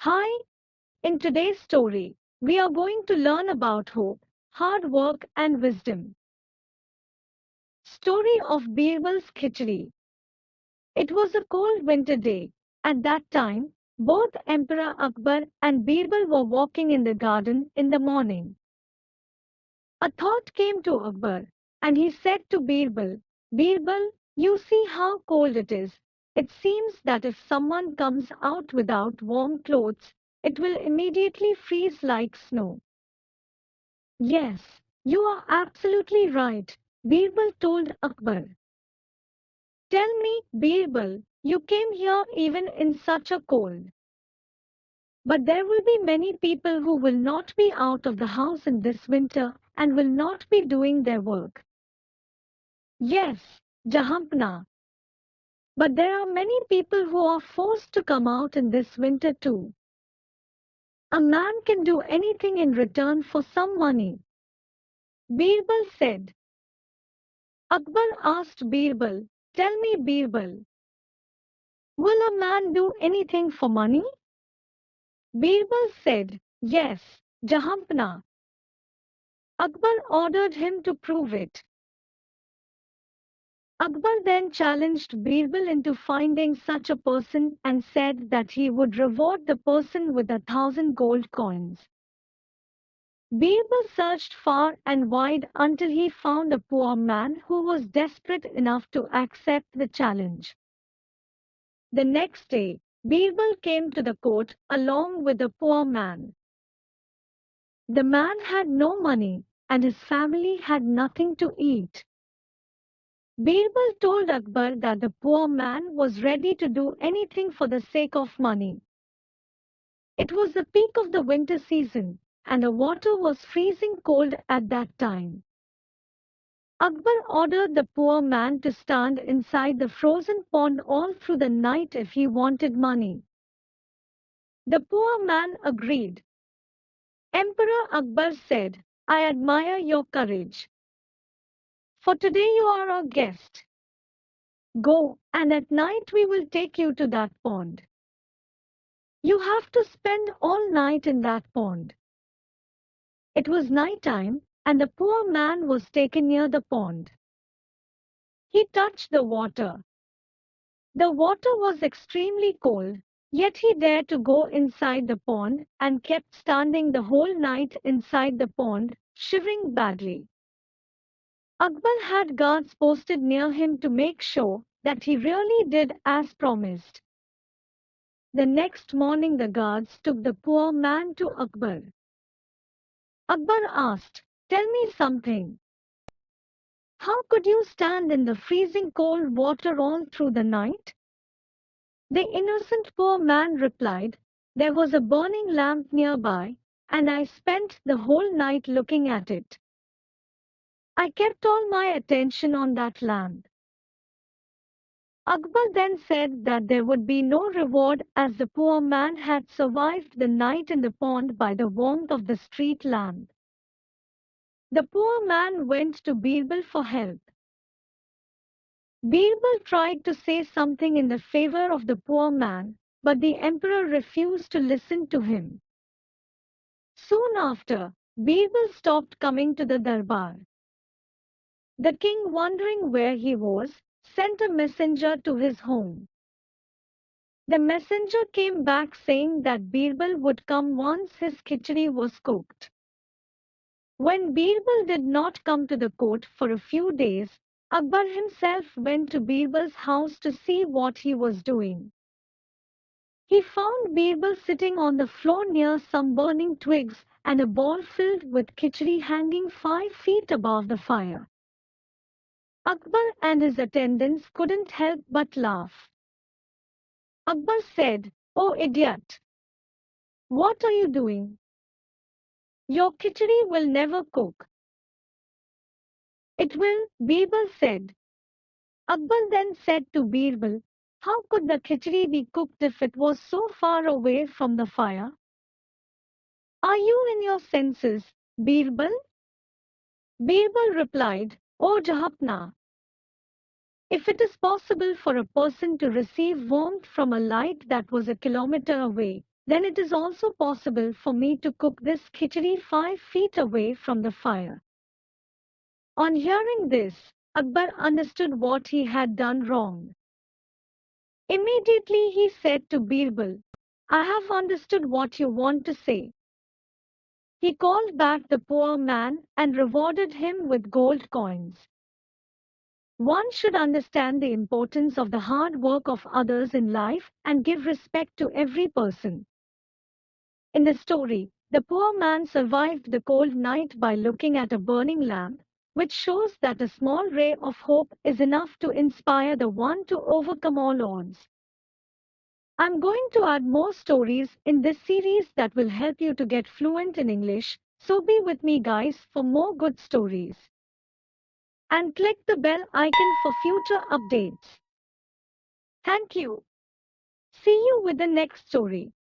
Hi, in today's story, we are going to learn about hope, hard work, and wisdom. Story of Birbal's Khichadi. It was a cold winter day. At that time, both Emperor Akbar and Birbal were walking in the garden in the morning. A thought came to Akbar, and he said to Birbal, Birbal, you see how cold it is. It seems that if someone comes out without warm clothes, it will immediately freeze like snow. Yes, you are absolutely right, Birbal told Akbar. Tell me, Birbal, you came here even in such a cold. But there will be many people who will not be out of the house in this winter and will not be doing their work. Yes, Jahanpana. But there are many people who are forced to come out in this winter too. A man can do anything in return for some money. Birbal said. Akbar asked Birbal, tell me Birbal, will a man do anything for money? Birbal said, yes, Jahanpana. Akbar ordered him to prove it. Akbar then challenged Birbal into finding such a person and said that he would reward the person with 1,000 gold coins. Birbal searched far and wide until he found a poor man who was desperate enough to accept the challenge. The next day, Birbal came to the court along with the poor man. The man had no money, and his family had nothing to eat. Birbal told Akbar that the poor man was ready to do anything for the sake of money. It was the peak of the winter season, and the water was freezing cold at that time. Akbar ordered the poor man to stand inside the frozen pond all through the night if he wanted money. The poor man agreed. Emperor Akbar said, I admire your courage. For today you are our guest. Go, and at night we will take you to that pond. You have to spend all night in that pond. It was night time, and the poor man was taken near the pond. He touched the water. The water was extremely cold, yet he dared to go inside the pond and kept standing the whole night inside the pond, shivering badly. Akbar had guards posted near him to make sure that he really did as promised. The next morning the guards took the poor man to Akbar. Akbar asked, tell me something. How could you stand in the freezing cold water all through the night? The innocent poor man replied, there was a burning lamp nearby, and I spent the whole night looking at it. I kept all my attention on that lamp. Akbar then said that there would be no reward as the poor man had survived the night in the pond by the warmth of the street lamp. The poor man went to Birbal for help. Birbal tried to say something in the favor of the poor man, but the emperor refused to listen to him. Soon after, Birbal stopped coming to the darbar. The king, wondering where he was, sent a messenger to his home. The messenger came back saying that Birbal would come once his khichdi was cooked. When Birbal did not come to the court for a few days, Akbar himself went to Birbal's house to see what he was doing. He found Birbal sitting on the floor near some burning twigs and a bowl filled with khichdi hanging 5 feet above the fire. Akbar and his attendants couldn't help but laugh. Akbar said, "Oh idiot! What are you doing? Your khichdi will never cook." "It will," Birbal said. Akbar then said to Birbal, "How could the khichdi be cooked if it was so far away from the fire?" "Are you in your senses, Birbal?" Birbal replied, "O Jahapna, if it is possible for a person to receive warmth from a light that was a kilometer away, then it is also possible for me to cook this khichdi 5 feet away from the fire. On hearing this, Akbar understood what he had done wrong. Immediately he said to Birbal, I have understood what you want to say. He called back the poor man and rewarded him with gold coins. One should understand the importance of the hard work of others in life and give respect to every person. In the story, the poor man survived the cold night by looking at a burning lamp, which shows that a small ray of hope is enough to inspire the one to overcome all odds. I'm going to add more stories in this series that will help you to get fluent in English, so be with me guys for more good stories. And click the bell icon for future updates. Thank you. See you with the next story.